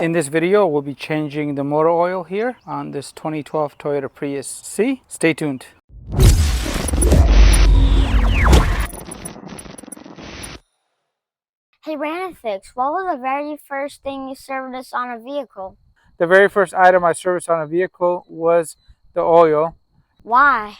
In this video, we'll be changing the motor oil here on this 2012 Toyota Prius C. Stay tuned. Hey Ranifix, what was the very first thing you serviced on a vehicle? The very first item I serviced on a vehicle was the oil. Why?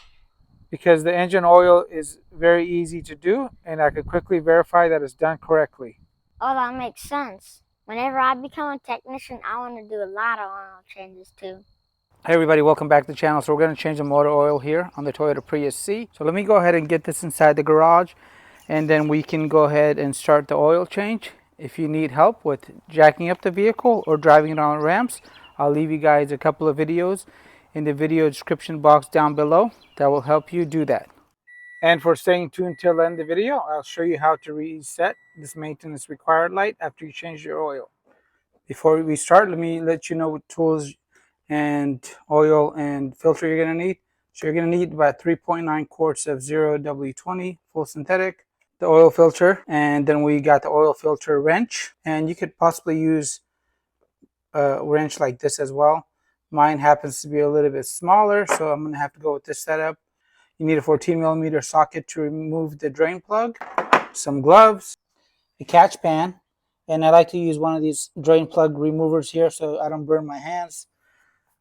Because the engine oil is very easy to do and I could quickly verify that it's done correctly. Oh, that makes sense. Whenever I become a technician, I want to do a lot of oil changes too. Hey everybody, welcome back to the channel. So we're going to change the motor oil here on the Toyota Prius C. So let me go ahead and get this inside the garage and then we can go ahead and start the oil change. If you need help with jacking up the vehicle or driving it on ramps, I'll leave you guys a couple of videos in the video description box down below that will help you do that. And for staying tuned till the end of the video, I'll show you how to reset this maintenance required light after you change your oil. Before we start, let me let you know what tools and oil and filter you're going to need. So you're going to need about 3.9 quarts of 0W20 full synthetic, the oil filter, and then we got the oil filter wrench. And you could possibly use a wrench like this as well. Mine happens to be a little bit smaller, so I'm going to have to go with this setup. You need a 14mm socket to remove the drain plug, some gloves, a catch pan, and I like to use one of these drain plug removers here so I don't burn my hands.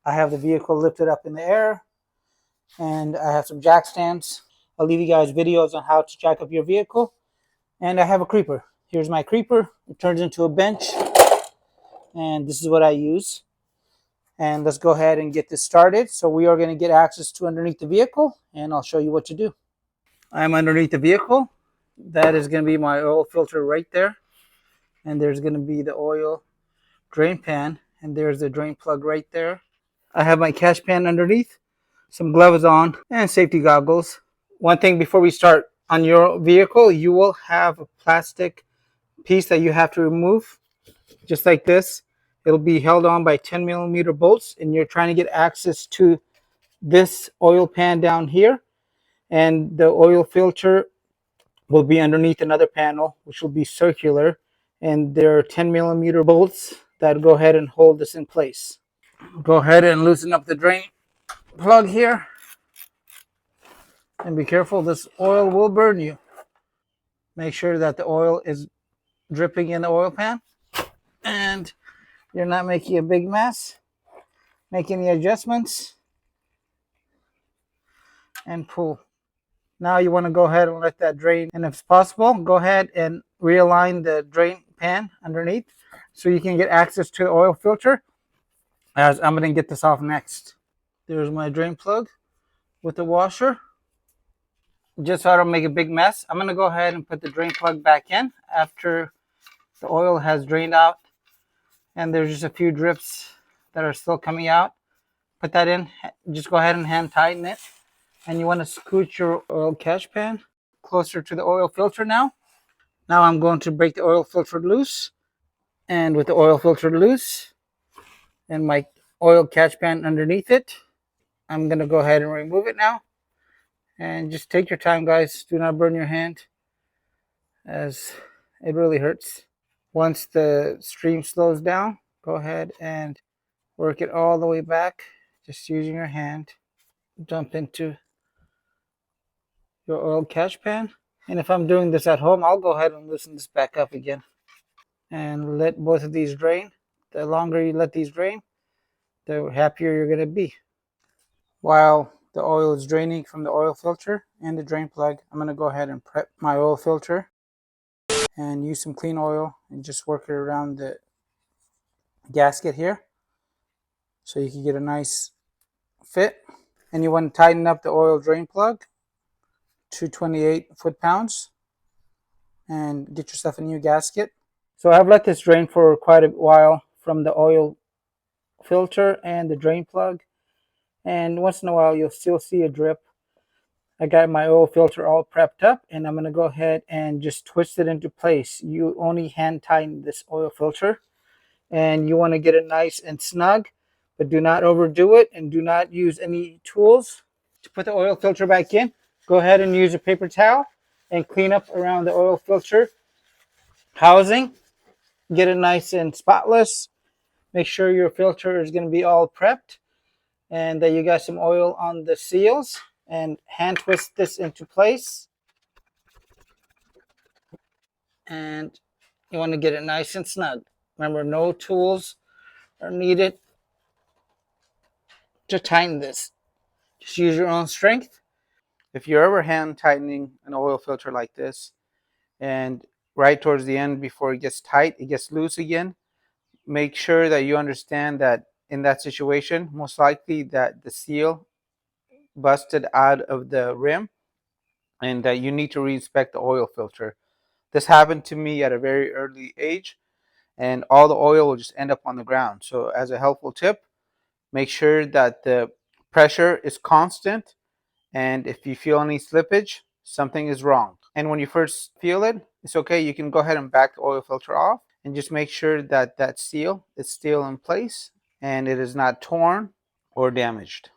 I have the vehicle lifted up in the air, and I have some jack stands. I'll leave you guys videos on how to jack up your vehicle. And I have a creeper. Here's my creeper. It turns into a bench, and this is what I use. And let's go ahead and get this started. So we are going to get access to underneath the vehicle, and I'll show you what to do. I'm underneath the vehicle. That is going to be my oil filter right there. And there's going to be the oil drain pan, and there's the drain plug right there. I have my catch pan underneath, some gloves on, and safety goggles. One thing before we start, on your vehicle, you will have a plastic piece that you have to remove, just like this. It'll be held on by 10mm bolts, and you're trying to get access to this oil pan down here, and the oil filter will be underneath another panel, which will be circular, and there are 10mm bolts that go ahead and hold this in place. Go ahead and loosen up the drain plug here, and be careful, this oil will burn you. Make sure that the oil is dripping in the oil pan and you're not making a big mess. Make any adjustments and pull. Now you want to go ahead and let that drain, and if it's possible, go ahead and realign the drain pan underneath so you can get access to the oil filter, as I'm going to get this off next. There's my drain plug with the washer. Just so I don't make a big mess, I'm going to go ahead and put the drain plug back in after the oil has drained out. And there's just a few drips that are still coming out. Put that in. Just go ahead and hand tighten it. And you want to scoot your oil catch pan closer to the oil filter now. Now I'm going to break the oil filter loose. And with the oil filter loose and my oil catch pan underneath it, I'm going to go ahead and remove it now. And just take your time, guys. Do not burn your hand, as it really hurts. Once the stream slows down, go ahead and work it all the way back, just using your hand. Dump into your oil catch pan. And if I'm doing this at home, I'll go ahead and loosen this back up again and let both of these drain. The longer you let these drain, the happier you're going to be. While the oil is draining from the oil filter and the drain plug, I'm going to go ahead and prep my oil filter and use some clean oil and just work it around the gasket here so you can get a nice fit. And you want to tighten up the oil drain plug to 28 foot-pounds and get yourself a new gasket. So I've let this drain for quite a while from the oil filter and the drain plug, and once in a while you'll still see a drip. I got my oil filter all prepped up, and I'm going to go ahead and just twist it into place. You only hand tighten this oil filter, and you want to get it nice and snug, but do not overdo it, and do not use any tools. To put the oil filter back in, go ahead and use a paper towel and clean up around the oil filter housing. Get it nice and spotless. Make sure your filter is going to be all prepped and that you got some oil on the seals, and hand twist this into place. And you want to get it nice and snug. Remember, no tools are needed to tighten this. Just use your own strength. If you're ever hand tightening an oil filter like this, and right towards the end before it gets tight, it gets loose again, make sure that you understand that in that situation, most likely that the seal busted out of the rim and that you need to reinspect the oil filter. This happened to me at a very early age, and all the oil will just end up on the ground. So as a helpful tip, make sure that the pressure is constant, and if you feel any slippage, something is wrong. And when you first feel it, it's okay. You can go ahead and back the oil filter off and just make sure that that seal is still in place and it is not torn or damaged.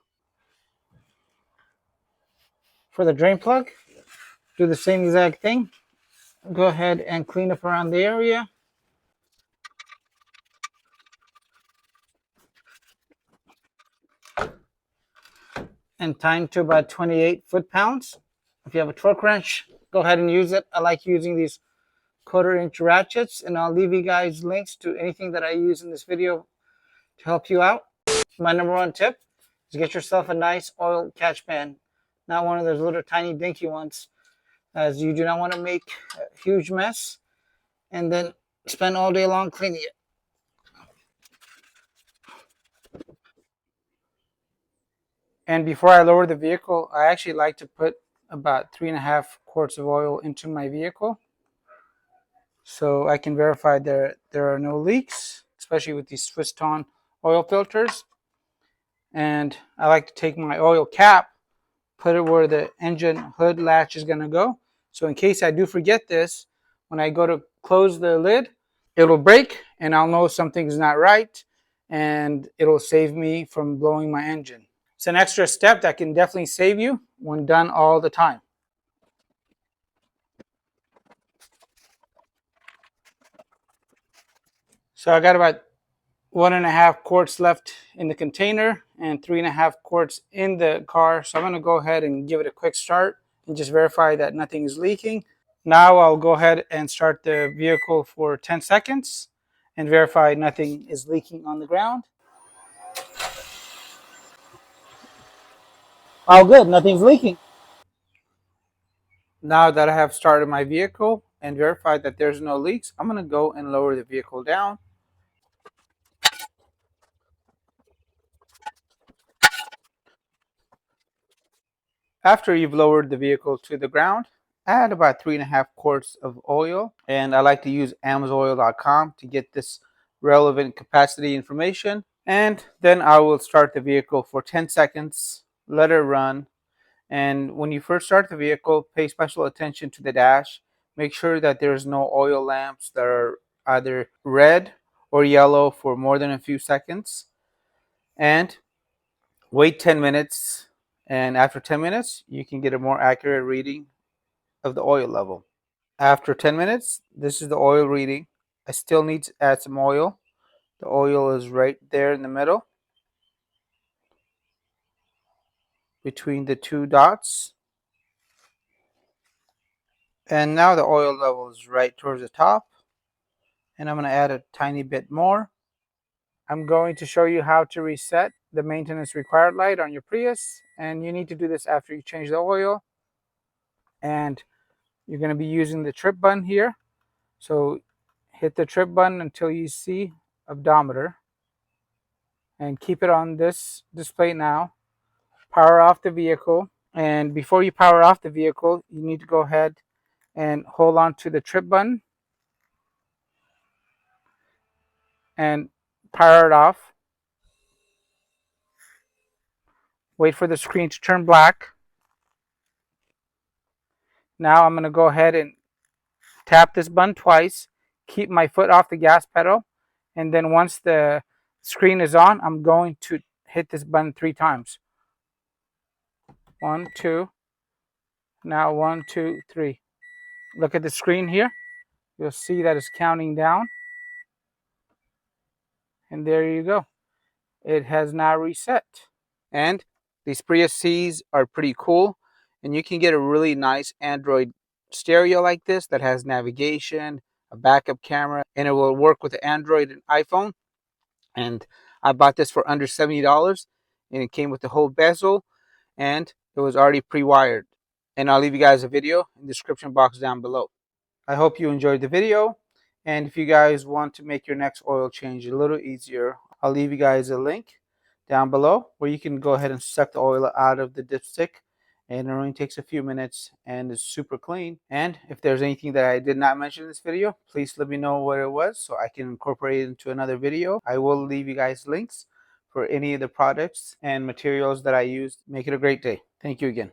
For the drain plug, do the same exact thing. Go ahead and clean up around the area. And tighten to about 28 foot-pounds. If you have a torque wrench, go ahead and use it. I like using these 1/4-inch ratchets, and I'll leave you guys links to anything that I use in this video to help you out. My number one tip is get yourself a nice oil catch pan, not one of those little tiny dinky ones, as you do not want to make a huge mess and then spend all day long cleaning it. And before I lower the vehicle, I actually like to put about 3.5 quarts of oil into my vehicle so I can verify there are no leaks, especially with these twist-on oil filters. And I like to take my oil cap, put it where the engine hood latch is going to go. So in case I do forget this, when I go to close the lid, it'll break and I'll know something's not right, and it'll save me from blowing my engine. It's an extra step that can definitely save you when done all the time. So I got about 1.5 quarts left in the container and 3.5 quarts in the car. So I'm going to go ahead and give it a quick start and just verify that nothing is leaking. Now I'll go ahead and start the vehicle for 10 seconds and verify nothing is leaking on the ground. All good, nothing's leaking. Now that I have started my vehicle and verified that there's no leaks, I'm going to go and lower the vehicle down. After you've lowered the vehicle to the ground, add about 3.5 quarts of oil. And I like to use AmazOil.com to get this relevant capacity information. And then I will start the vehicle for 10 seconds, let it run. And when you first start the vehicle, pay special attention to the dash. Make sure that there's no oil lamps that are either red or yellow for more than a few seconds. And wait 10 minutes. And after 10 minutes, you can get a more accurate reading of the oil level. After 10 minutes, this is the oil reading. I still need to add some oil. The oil is right there in the middle between the two dots. And now the oil level is right towards the top. And I'm going to add a tiny bit more. I'm going to show you how to reset the maintenance required light on your Prius. And you need to do this after you change the oil. And you're going to be using the trip button here. So hit the trip button until you see odometer. And keep it on this display now. Power off the vehicle. And before you power off the vehicle, you need to go ahead and hold on to the trip button and power it off. Wait for the screen to turn black. Now I'm going to go ahead and tap this button twice, keep my foot off the gas pedal, and then once the screen is on, I'm going to hit this button 3 times. 1, 2, now 1, 2, 3. Look at the screen here. You'll see that it's counting down. And there you go. It has now reset. And these Prius Cs are pretty cool. And you can get a really nice Android stereo like this that has navigation, a backup camera, and it will work with Android and iPhone. And I bought this for under $70, and it came with the whole bezel, and it was already pre-wired. And I'll leave you guys a video in the description box down below. I hope you enjoyed the video, and if you guys want to make your next oil change a little easier, I'll leave you guys a link down below where you can go ahead and suck the oil out of the dipstick, and it only takes a few minutes and it's super clean. And if there's anything that I did not mention in this video, please let me know what it was so I can incorporate it into another video. I will leave you guys links for any of the products and materials that I use. Make it a great day. Thank you again.